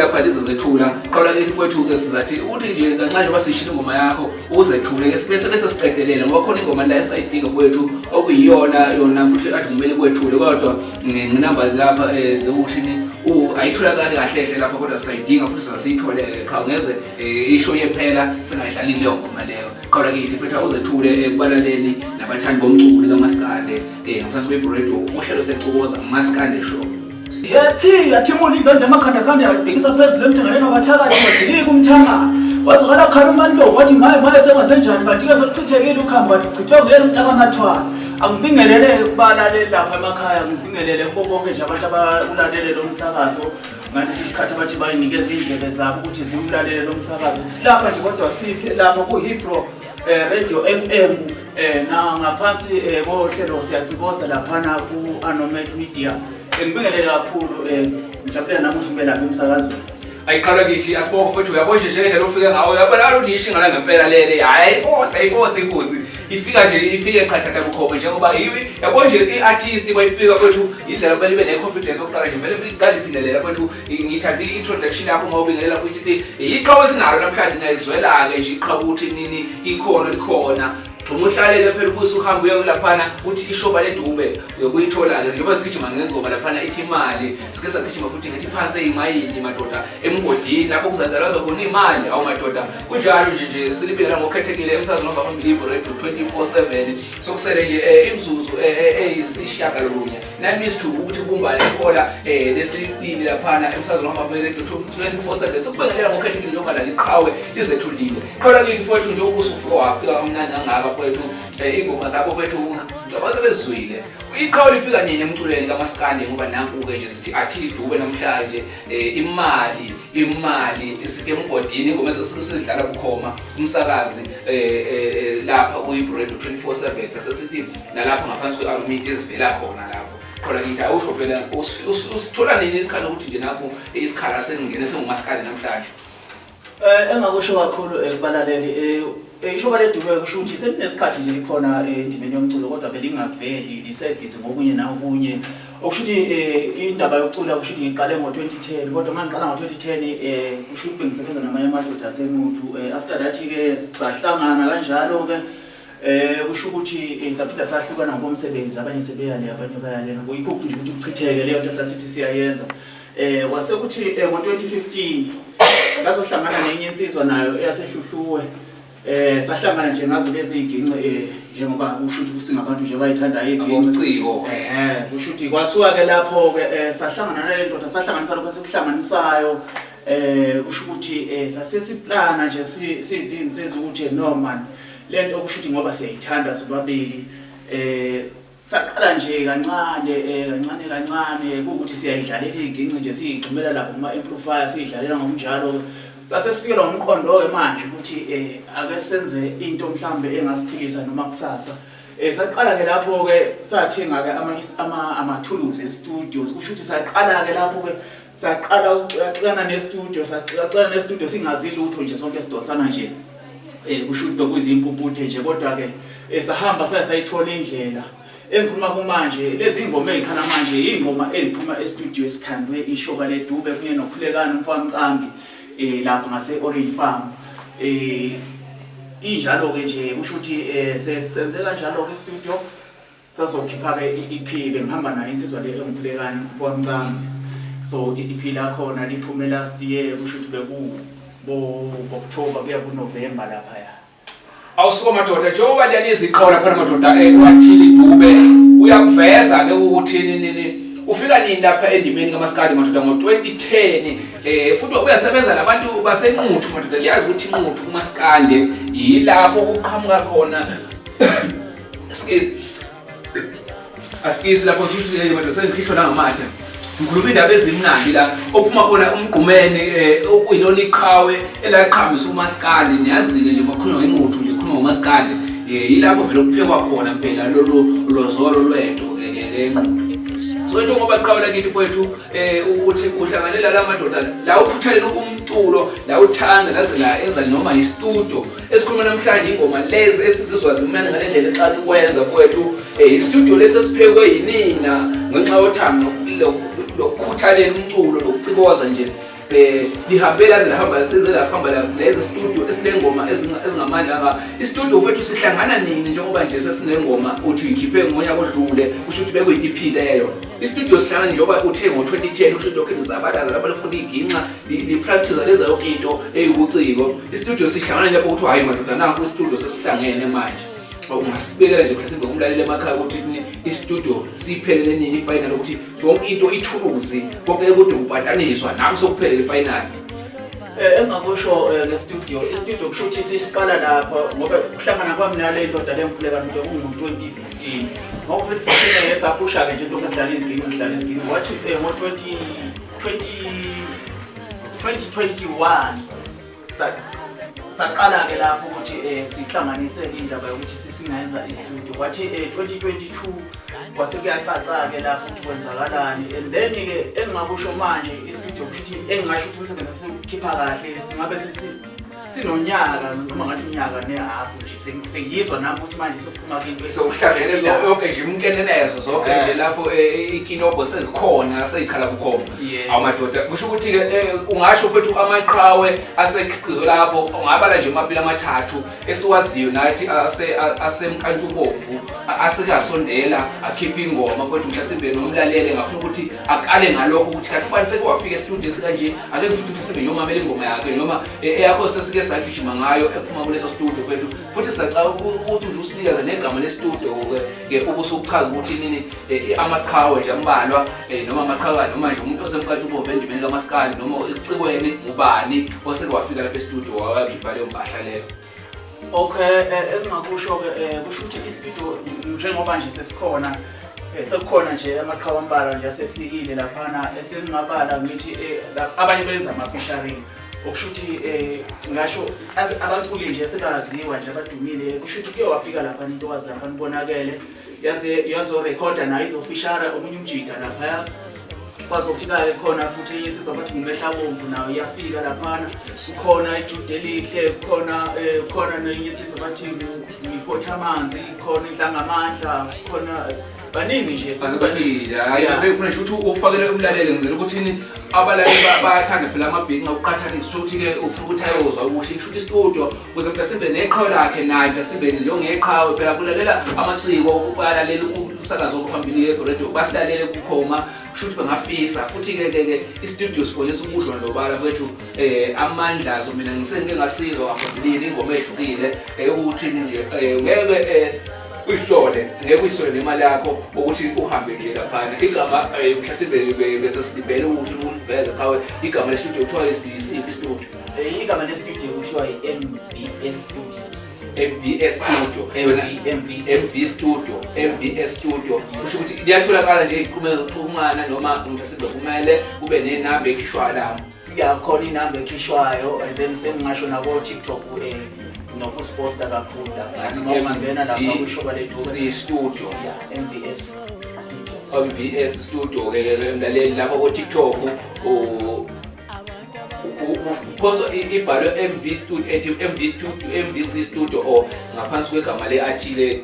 lapha lizozethula qala ke mfowethu ke sizathi uthi nje kancane basishila ingoma yakho uzethule ke bese siqedelela ngoba khona ingoma la esayidinga mfowethu okuyiyona yona futhi athi kumele kwethule kodwa nginamba lapha zokuthini ayitholakali kahle hle lapha kodwa sayidinga futhi sasiyithole khawungeze isho yephela singayidlali leyo ngoma leyo qala ke mfowethu uzethule kubalaleli nabathandi bomculo kaMaskande ngaphansi kweBredo uhlelo seCokoza Maskande Show. yathi mulidla nje amakhanda yabhekisa phezulu emthangaleni wabathakathi badilika umthangala wazokala khala uMandlovu wathi maye sengaze njani kanti ke sekuchithekile ukhamba bathi chithwe nguyena umntakaMathwala angibingelele kubalaleli lapha emakhaya ngibingelele kubo bonke nje abantu abalalele lo msakazo ngalesi sikhathi abathi bayinikeza indlebe zabo ukuthi ziwulalele lo msakazo silapha nje kodwa siphe lapha kuHipro Radio FM na ngaphansi kohlelo siyaciboza laphana ku-Anomet Media. Ngibingelele kakhulu mhlawumbe namuthi ube lapha emsakazweni. Ayiqala kithi asibonke futhi uyabona nje indlela ofike ngawo yabona ukuthi ishinga la ngempela lele hayi force ifika nje ifike eqhathatha bukhoma njengoba yiwi yabona nje iartist bayifika kwethu indlela bale be neconfidence oqala nje vele ngazi iphindelela kwethu ngithanda introduction yakho ngawubingelela ukuthi iqhawe sinalo namhlanje ngayizwela ke nje iqhawe ukuthi nini ikhono likhona umuhlalele phela ukuthi uhamba uye laphana uthi ishoba leDube uyokuyithola ke njengoba sigijima ngengoma laphana ithi imali sike sagijima futhi ngithi phansi eyimayini madoda emgodini lapho kuzazalwa zokuna imali awu madoda kunjalo nje silibela ngokukhethekile emsazweni noma phambili iBredo 24/7 sokusele nje imzuzu eyisishagalunye nami isithubu ukuthi kumbali ikhola lesibili laphana emsazweni noma phambili iBredo 24/7 sokubengelela ngokukhethekile njengoba la liqhawe lizethulile qala ke mfowethu nje ubusufika wafika kamnandi ngaka kwethu ingoma zakho kwethu ngicabanga bezizwile iqhawe lifika nini emculweni kaMaskande ngoba nanku ke nje sithi athi Dube namhlanje imali sithi emgodini ingoma esesidlala bukhoma umsakazi lapha kuyiBredo 24/7 sesithi nalapha ngaphansi kweAnomet ezivela khona lapho qala ngithi awusho vela usithola nini isikhala ukuthi nje nakho isikhala sengene senguMaskande namhlanje engakusho kakhulu kubalaleli ishoba leDube kusho ukuthi selinesikhathi nje likhona endimeni yomculo kodwa belingaveli lisebhizi ngokunye nakunye okusho ukuthi indaba yokucula kusho ukuthi ngiqale ngo2010 kodwa mangiqala ngo2010 kusho ukuthi bengisebenza namanye amadoda aseNquthu after that ke sahlangana kanjalo ke kusho ukuthi saphinda sahlukana ngokomsebenzi abanye sebeyale abanye bayale ngoyikho nje ukuthi ukuchitheke leyo nto sathi siyayenza wase kuthi ngo2015 ngasohlangana nenye insizwa nayo eyasehluhluwe sahlangana nje ngazo lezi igince njengoba kusho ukuthi singabantu nje bayithanda igiciko kusho ukuthi kwasuka ke lapho ke sahlangana nale ndoda sahlanganisa lokho sekuhlanganisayo kusho ukuthi sasesiplana nje sizinsiza ukuthi no man lento kusho ukuthi ngoba siyayithanda sobabili saqala nje kancane ukuthi siyayidlalela igince nje siyigxumela lapho kuma amplifier siyidlalela ngomnjalo sasesifikela umqondo ke manje ukuthi ake senze into mhlambe engasiphikisa noma kusasa saqala ke lapho ke sathenga ke ama tools e-studios kusho ukuthi saqala ke lapho ke saqala ukuxana ne-studio singazi lutho nje sonke sidonsana nje kusho ukuthi bekuyizimpumputhe nje kodwa ke sahamba sayithola indlela engikhuluma kumanje lezi ingoma ezikhala manje ingoma eziphuma e-studio esikhandwe ishoba leDube kunye nokhulekana umfamcambi lapha ngase Orange Farm injalo ke nje kusho ukuthi senze kanjalo ke studio sazokhipha ke iEP bengihamba nayo insizwa le engiphulekana umfamcambi so iEP la khona liphume last year kusho ukuthi beku October kuya kuNovember lapha ya awusuka madoda njengoba liyalezi iqhawe lapha madoda wathili Dube uyakuveza ke ukuthi nini ufika nini lapha endimeni kaMaskande madoda ngo2010 futhi uyasebenza nabantu baseNquthu madoda liyazi ukuthi iNquthu kuMaskande yilapho ukuqhamuka khona askisi lapho sithi madoda sengikhishwa la ngamathe ngikhuluma indaba ezimnandi la ophuma khona umgqumeni okuyilona iqhawe elaqhambisa umaskandi niyazile nje makhuluma ngencuthu nje khuluma ngomaskandi yilapho vele kuphekwa khona phela lozolo lwento so njengoba iqhawula kithi kwethu ukuthi uhlanganela la madoda la uphuthalela umculo la uthanda laze la enza noma istudio esikhuluma namhlanje ingoma lezi esizizwa zimnandi ngale ndlela eqala ukwenza kwethu istudio lesesiphekwe yinina ngenxa yothando lokukhuthalela umculo lokucikoza nje lihambela zilahamba sizelahamba lezi studio esinengoma ezingamandla istudio fethu sihlangana nini njengoba nje sesinengoma uthi ikhiphe ngonyaka odlule usho ukuthi bekwe EP leyo istudio sihlangana njengoba uthe ngo2010 usho lokho izabalaza lapho lifunda iginqa li practice leza yonke into eyubuciko istudio sihlangana lapho ukuthi hayi madoda nakho istudio sesihlangene manje ungasibeka nje mhlawumbe kumlaleli emakhaya ukuthi istudio siphelele nini ifinal ukuthi yonke into ithuluzi konke kodwa ubhataniswa naku sokuphelele ifinal engakusho ngestudio istudio kusho ukuthi sisiqala lapha ngoba kuhlangana kwami nale ndoda lengikhuleka nje kungu2015 ngoba 2015 yesapusha ke nje lokho sidlala izigidi wathi ngo2021 saqala ke lapho ukuthi sihlanganise indaba yokuthi singayenza istudio kwathi 2022 kwase kuyacaca ke lapho ukuthi kwenzakalani and then ke engingakusho manje istudio ukuthi engingasho ukuthi umsebenzi sikhipha kahle singabe sinonyaka noma ngathi unyaka nehafu nje sengiyizwa nami ukuthi manje sokuphuma into sokuhlangene yonke nje umkenenezo zonke nje lapho ikinobho sezikhona seyikhala bukhoma amadoda kusho ukuthi ke ungasho futhi amaqhawe asekhiqizo lapho ungabala nje amabili amathathu esiwaziyo nathi asemkantshubomvu asekasondela akhipha ingoma kodwa mhlasimbe nomlaleli ngafuna ukuthi akale ngalokho ukuthi kanti bani sekwafika estudio sikanje ake kufuthi sibe nomamela ingoma yakhe noma eyakho sesike sagijima ngayo ephuma kuleso studio kwethu futhi sacala ukuthi nje usinikeze negama lestudio ke ubusuchaza ukuthi nini amaqhawe nje ambalwa noma amaqhawe noma nje umuntu osemkantshubomvu endimeni kaMaskandi noma icikweni ubani oseke wafika lapha estudio wakhipha leyo mpahla leyo. Okay, engingakusho ke kusho ukuthi istudio njengoba nje sesikhona sekukhona nje amaqhawe ambalwa nje asefikile laphana esengingabala ngithi abanye benza ama featuring okusho ukuthi ngasho abaculi nje sebaziwa nje abadumile kusho ukuthi kuye wafika lapha into wazi lapha nibonakele yazo recorder nayo izofishara omunye umjida lapha bazofika khona futhi iyinsizwa bathi ngimehla-bomvu nayo iyafika laphana kukhona ijude elihle khona neyinsizwa bathi ngiphotha amanzi khona idlangamandla khona baningi nje sasibafile hayi befuna nje ukuthi ufakele umlaleli ngizela ukuthi abalaleli bayathanda phela amabhinqa uqhathanisa ukuthi ke ufuna ukuthi ayozwa ukuthi isho istudio ukuze mhlasimbe neqhawe lakhe naye mhlasimbe njengeqhawe phela kulalela amaciko balaleli umsakazo ophambili radio basilalele kukhoma kusho ukuthi bangafisa futhi ke istudio sipolisa ukusho ndobala kwethu amandla azo mina ngisengike ngasizwa ngaphambilini ingoma ehlukile ukuthi nje ngeke uyisole ngeke uyisole nemali yakho ukuthi uhambe nje laphana igama mhlasimbe bese sidibele ukuthi uveze qawe igama lestudio kuthiwa isiphi studio igama lestudio kuthiwa MBS Studios MBS Studio kusho ukuthi liyatholakala nje iqhumana noma mhlasimbe kumele kube nenamba ekhishwayo lapho yakhona inamba ekhishwayo and then sengingasho nabo TikTok nokusiposta kakhulu lapha noma ngena lapha kushoba lethu studio MBS Studio ke mlaleli lapha ku TikTok posto ibhalwe MVC Studio or ngaphansi kwegama leathile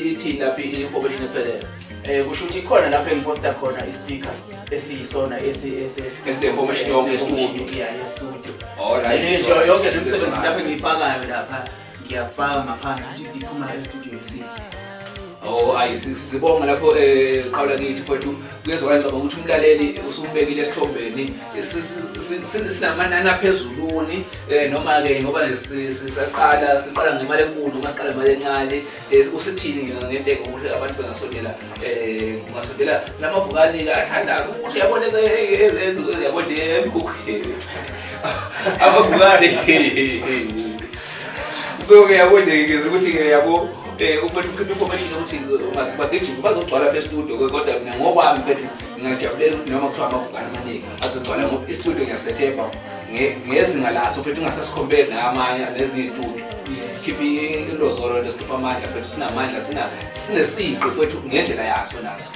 ithi lapha information ephelele kusho ukuthi khona lapha engiposta khona i-stickers esiyisona information yonke studio alright yonke lemisebenzi lapha engiyifakayo lapha ngiyafaka ngaphansi ukuthi iphuma e-studio yesini sibonga lapho qhawula kithi mfowethu kuyezwakala ngicabanga ukuthi umlaleli usumbekile esithombeni sinamanani aphezuluni noma ke ngoba siqala ngemali enkulu noma siqala ngemali encane usithini ngento ukuthi abantu bengasondela lamavukani athanda ukuthi yabona yabona nje emkhukhini amavukani so ke yabo nje ngizwe ukuthi ke yabo ufethu ukhipha information ukuthi bagijima bazogcwala lapha estudio kodwa mina ngokwami mfethu Ngingajabulela ukuthi noma kuthiwa amavukana amaningi azogcwala ngoba istudio ngiyasethemba ngezinga laso futhi ungasasicompare namanye nezinye istudio isikhiphe ilozolo lesikhipha amandla futhi sinamandla sinesiqu futhi ngendlela yaso naso.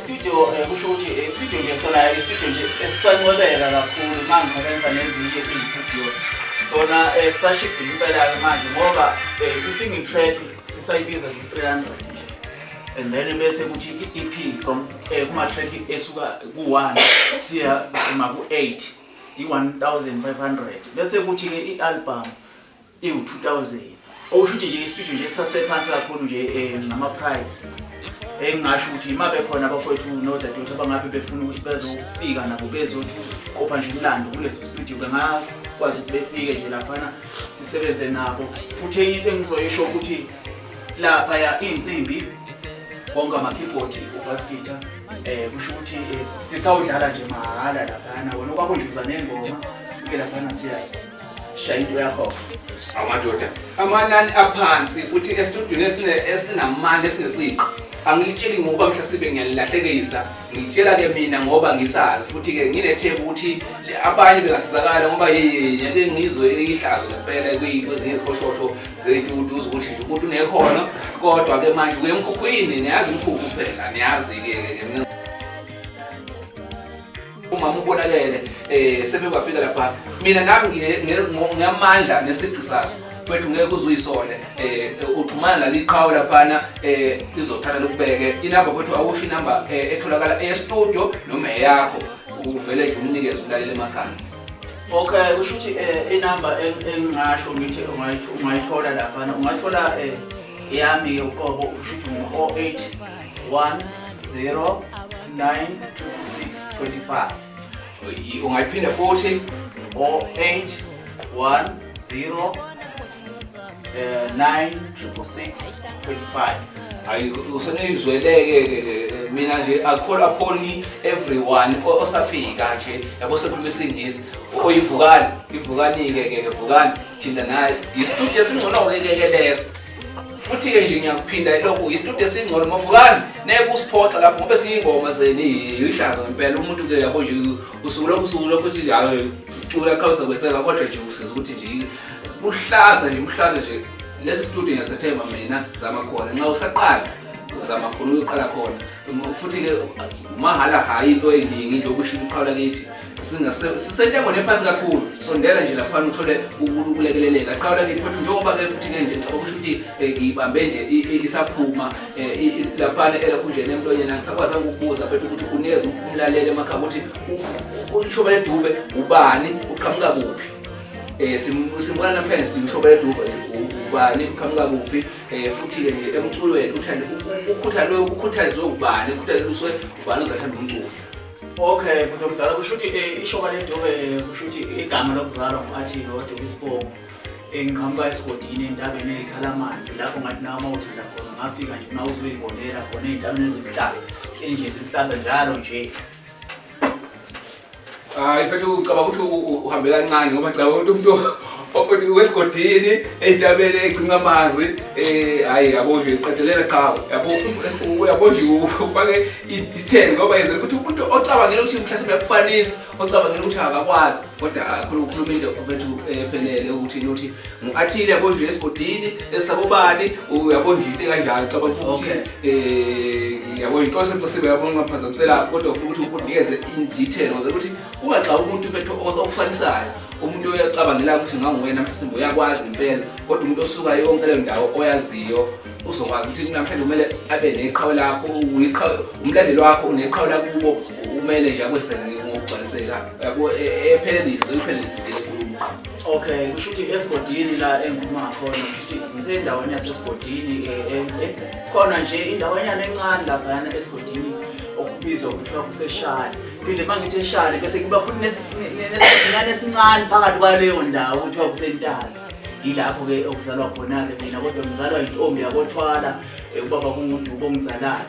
Studio kusho ukuthi studio nje sona studio nje esisanqobeka kakhulu mangiqhathanisa nezinye istudio sona sashipha impela manje ngoba i-single track sisayibiza nge-300 and then bese kuthi i-EP from kuma track esuka ku1 siya ku8 i-1500 bese kuthi ke i-album i-2000 okushuthi nje i-studio nje sasephansi kakhulu nje nama price engasho ukuthi mabe khona abafowethu nodadewethu abangabe befuna ukuthi bezofika nabo bezothi qopha nje umlando kuleso studio bengakwazi ukuthi befike nje laphana sisebenze nabo futhi into engizoyisho ukuthi lapha ya insimbi konke ama keyboard ubass guitar kusho ukuthi sisawudlala nje mahala laphana wena okwakunjuza nengoma ke laphana siya shaya into yakho amadoda amanani aphansi futhi e-studio esinamandla esinesiqu angilitsheli ngoba mhlasibe ngiyalahlekisa ngitshela ke mina ngoba ngisazi futhi ke nginethemba ukuthi abanye bengasizakala ngoba yeke ngizwe ihlazo ngempela kwezinye izikhoshoto zethu ukuthi umuntu unekhono kodwa ke manje kuyemkhukhwini niyazi imkhukhu phela niyazi ke uma ubonakele sebengafika lapha mina nami nginamandla nesiqi saso wethu ngeke uzuyisole uxhumana naliqhawe laphana izothatha lokubeke inamba kwethu awusho inamba etholakala e-studio noma yakho uvele nje umnikeze ulalele emakhaya. Okay kusho ukuthi inamba engingasho ngithi ungayithola laphana ungathola yami ke uqobo usho ukuthi 0810966625 ungayiphinda futhi 0810 96625 hayi usenizweleke mina nje akhola phoni everyone osafika nje yabo sekhuluma isingisi ivukani ke vukani thinda naye istudio singcono ke lesi futhi ke nje ngiyakuphinda lokho istudio singcono mavukani neke usiphoxa lapho ngoba siyingoma zeni ihlazo ngempela umuntu ke yabo nje usuku lokho uthi hayi ucula khawusa kweseka kodwa nje usiza ukuthi nje uhlaza nje lesi studio ngiyathemba mina zama khona nxa usaqala uzama khona uqala khona futhi ke mahala hayi into eningi nje okusho uqala kithi sisentengo nephansi kakhulu sondela nje lapha uthole ukulekeleleka qala kithi futhi njengoba ke futhi nje ngicabanga ukuthi ngibambe nje isaphuma lapha elakhunjene emlonyeni ngisakwazi ukubuza bethu ukuthi unikeze umlaleli emakhaya ukuthi uShobela Dube ubani uqhamuka kuphi simbona namhlanje sithi uShobela Dube ubani uqhamuka kuphi futhi ke nje emculweni uthanda ukhuthazwe ubani ukhuthazwe ubani uzathanda umculo. Okay kodwa mdala kusho ukuthi iShobela Dube kusho ukuthi igama lokuzalwa ngathi Dube Sibongo engiqhamuka esigodini endabeni eKhalamanzi lapho ngathi nawe mawuthanda khona ngafika nje uma uzoyibonela khona ezindaweni ezihlaza nje zihlaza njalo nje. Mfethu ucabanga ukuthi uhambe kancane ngoba ngicabanga ukuthi umuntu wesigodini endabeni egcina amanzi hayi yabo nje iqedelela qhawe yabo nje ufake i10 ngoba yenza ukuthi umuntu ocabangela ukuthi mhlawumbe uyakufanisa ocabangela ukuthi akakwazi kodwa ukhuluma into mfethu ephelele ukuthi ngiathile yabo nje esigodini esabobani uyabo nje into kanjalo cabanga ukuthi yabo inhloso emhlasibe yabo ngaphazamisela kodwa ukuthi unikeze in-details ukuthi ungaxa umuntu mfethu okufanisayo umuntu uyacabangela ukuthi ngangiwena mhlawumbe uyakwazi impela kodwa umuntu osuka yonke leyo ndawo oyaziyo uzokwazi ukuthi namhlanje kumele abe neqhawe lakho umlandeli wakho uneqhawe lakubo umele nje akweseke ngokugcwaliseka yabo ephelelise lekhuluma. Okay kusho ukuthi esigodini la engikhuluma khona ukuthi ngisendaweni yasesigodini khona nje indawonyana encane lapha esigodini okubizwa kuthiwa kuseshali phinde mangithi eshali bese kuba futhi nesinyane esincane phakathi kwaleyo ndawo kuthiwa kusentazi yilapho ke okuzalwa khona ke mina kodwa ngizalwa intombi yabothwala ubaba kumuntu ubongizalayo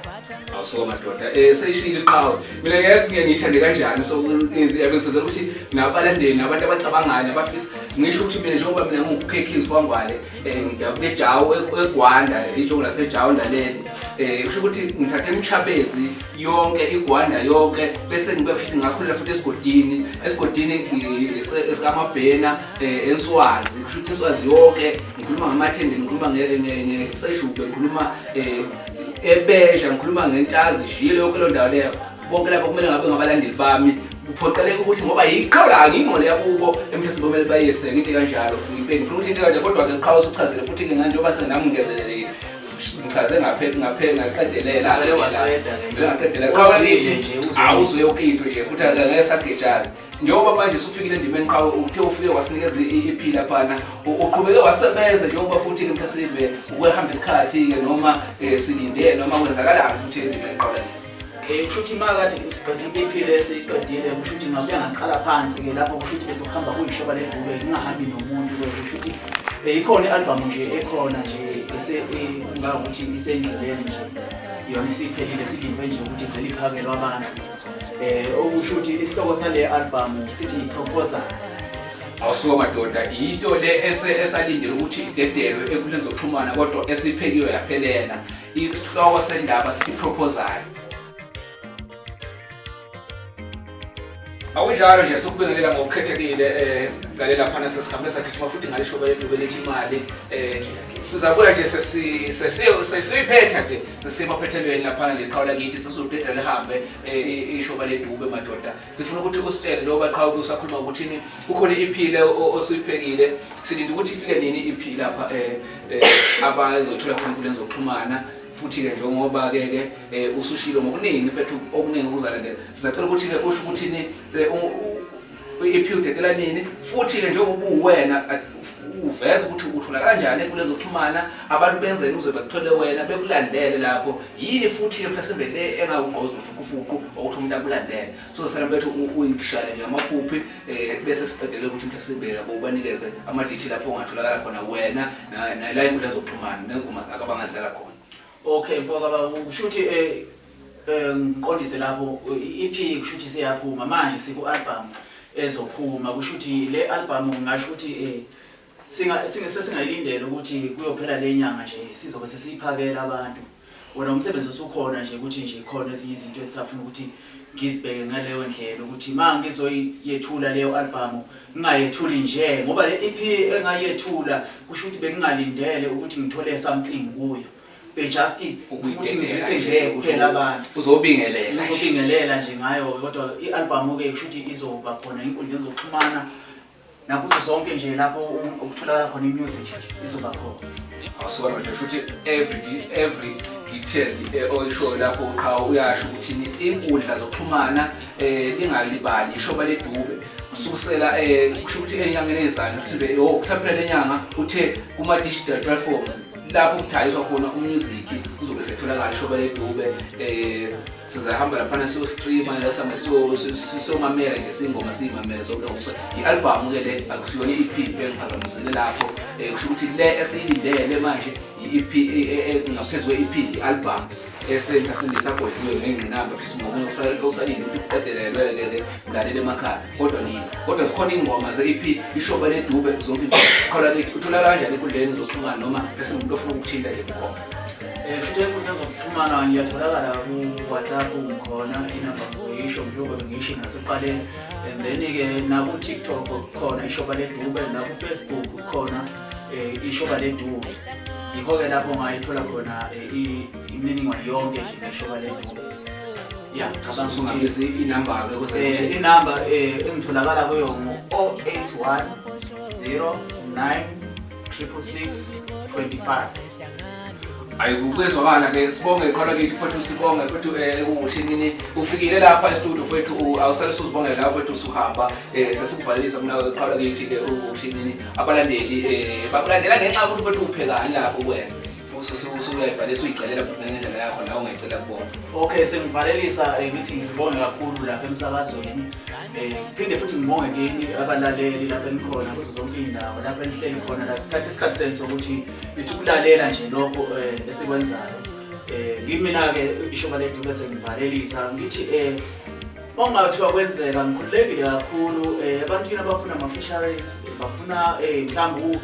awusuka madoda seyishile iqhawe mina ngiyazi ngiyithande kanjani so yabe sizela ukuthi nabalandeli nabantu abacabangayo abafisa ngisho ukuthi mina njengoba mina ngiwuKhekhizi Wangwale ngiyakulejawu eGwanda ijongo laseJawu ndaleli kusho ukuthi ngithathe imichabezi yonke iGwanda yonke bese ngibe kusho ngakhulela futhi esigodini esikaMabhena eNswazi kusho ukuthi eNswazi yonke ngikhuluma ngamathende ngikhuluma ngeseshube ngikhuluma eBesha ngikhuluma ngentazi jile yonke lo ndawo leyo bonke lapho kumele ngabe ngabalandeli bami uphoqeleke ukuthi ngoba yiqhala ngingqole yakubo emthethweni bomele bayise into kanjalo ngifuna ukuthi into kanje kodwa ke ngiqhawe ukuchazela futhi ke nganje oba senami ngezelele ngichaze ngaphela ngaqedelela ngaqedelela qhawe lithi awuzuye ukitho nje futhi akangesagejana njengoba manje usufikile endimeni qhawe uthe ufike wasinikeza iphila phana uqhubeke wasebenza njengoba futhi ke mthasive ukuhamba isikhathi ke noma silinde noma kwenzakalani futhi endimeni qhawe kushuthi makade isiqedile iphile esiqedile kushuthi ngabuya ngaqala phansi ke lapho kushuthi bese ukuhamba kuyishoba ledube ngingahambi nomuntu kushuthi ikhona i-album nje ekhona nje bese ngakuthi isendleleni nje yona isiphelile silinde nje ukuthi igcine iphakelwe abantu okushuthi isihloko sale album sithi proposal awusuka madoda into le esalindele ukuthi idedelwe enkundleni zokuxhumana kodwa esiphekiwe yaphelela isihloko sendaba sithi proposal awunjalo nje sokubingelela ngokukhethekile lalela phana sesihambe sakhithima futhi ngalisho lethu belethi imali sizabuya nje sesiyiphetha nje sesimaphethelweni lapha leqhawula kithi sesudedela lihambe ishoba ledube madoda sifuna ukuthi usitshele njengoba qhawe usakhuluma ukuthi ukhona iphile osuyiphekile silinda ukuthi ifike nini iphile lapha abazothola khona kulenzo zokuxhumana futhi ke njengoba ke usushilo ngokuningi mfethu okuningi ukuzalandela sizacela ukuthi ke usho ukuthi ni iphudekela nini futhi ke njengoba uwena uveza ukuthi uthola kanjani kulezo zokuxhumana abantu benzeni uze bakuthole wena bekulandele lapho yini futhi mhlasimbe le engawugqozi ufukufuku ukuthi umuntu akulandele so salambe bethu uyishale nje amafuphi bese siqedele ukuthi mhlasimbe yabo ubanikeze ama detail lapho ongatholakala khona wena na la inkundla zokuxhumana nengoma akabangadlala khona. Okay mfowethu kushuthi ngiqondise lapho EP kushuthi siyaphuma manje siku album ezophuma kushuthi le album ngisho ukuthi singayilindele ukuthi kuyophela lenyanga nje sizobe sesiphakela abantu wona umsebenzi usukhona nje ukuthi nje khona ezinye izinto esisafuna ukuthi ngizibheke ngaleyo ndlela ukuthi manje ngizoyethula leyo album ngingayethuli nje ngoba le EP engayethula kusho ukuthi bengingalindele ukuthi ngithole something kuyo just ukuthi ngizwise nje kuphela abantu uzobingelela nje ngayo kodwa ialbum ke kusho ukuthi izoba khona inkundla zokuxhumana nakuzo zonke nje lapho ukuthola khona imusic izoba khona awusuka manje futhi every detail oyisho lapho uqhawe uyasho ukuthi inkundla zokuxhumana lingalibali ishoba ledube usukusela kusho ukuthi enyangeni ezayo ukuthi kusaphela lenyanga uthe kuma digital platforms lapho kuthayiswa khona umusic uzobe setholakala ishoba ledube sizahamba lapha so streamer la sama so mamela nje singoma siyimamela zonke ialbum ke le akusiyona iEP engiphazamisele lapho kusho ukuthi le esiyilindele manje iEP engaphezwe iEP ialbum esenza sindisagodiwe ngenqinamba phisi ngokuthi usalinde ukuthi uqedelelwe ke ngalele emakhaya kodwa zikhona ingoma ze-EP ishoba ledube zonke khola lithi uthola kanjani enkundleni zokuxhumana noma bese umuntu ofuna ukuthinta nje ngoma futhi enkundleni zokuxhumana ngiyatholakala ku-WhatsApp ngikhona inamba ngizoyisho njengoba ngisho ngaseqaleni and then ke naku TikTok khona ishoba ledube naku Facebook khona ishoba ledube yikho-ke lapho ngayithola khona imininingwane yonke nje ishoba ledube ngizungabisi inamba-ke inamba engitholakala kuyo ngo-081 09 666 25 ayikukwezwakala ke sibonge iqhala kithi futhi sibonge futhi ukuthi nini ufikile lapha e-studio fethu awusale usuzibonge la fethu usuhamba sesikuvalelisa mina iqhala kithi ke ukuthi nini abalandeli bakulandela ngenxa ukuthi fethu uphekani lapho wena usulayibhalisa uyicelela futhi ngendlela yakho nawe ungayicela kubona. Okay sengivalelisa ngithi ngibonge kakhulu lapha emsakazweni phinde futhi ngibonge ke abalaleli lapha enikhona kuzo zonke indawo lapha enihleli khona la thatha isikhathi senzo ukuthi lithi ukulalela nje lokho esikwenzayo. Ngimina ke ishoba lethu bese ngivalelisa ngithi Ongathiwa kwenzeka ngikhululekile kakhulu ebantwini abafuna ama-fisheries bafuna mhlawumbe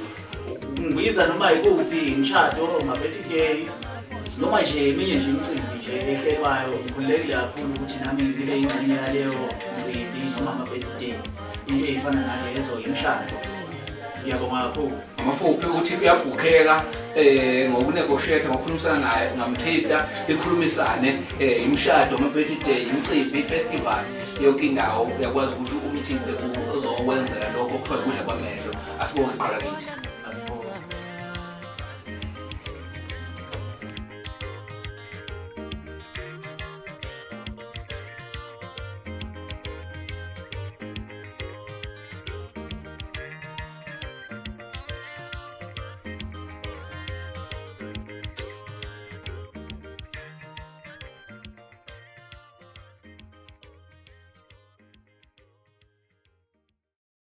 ngibiza noma yikuphi imishado ama-birthday noma nje eminye nje imicimbi nje ehlekwayo ngikhululekile kakhulu ukuthi nami ngibe ingxenye yaleyo mcimbi noma ama-birthday into ey'fana nalezo imishado. Ngiyabonga kakhulu. Amafuphi ukuthi uyabhukheka ngokunegotiate ngokukhulumisana naye ngamthater ikhulumisane imishado ama-birthday imicimbi festival yonke indawo uyakwazi ukuthi umthinte uzokwenzela lokho kuthiwa ukudla kwamehlo asibonge qala kithi.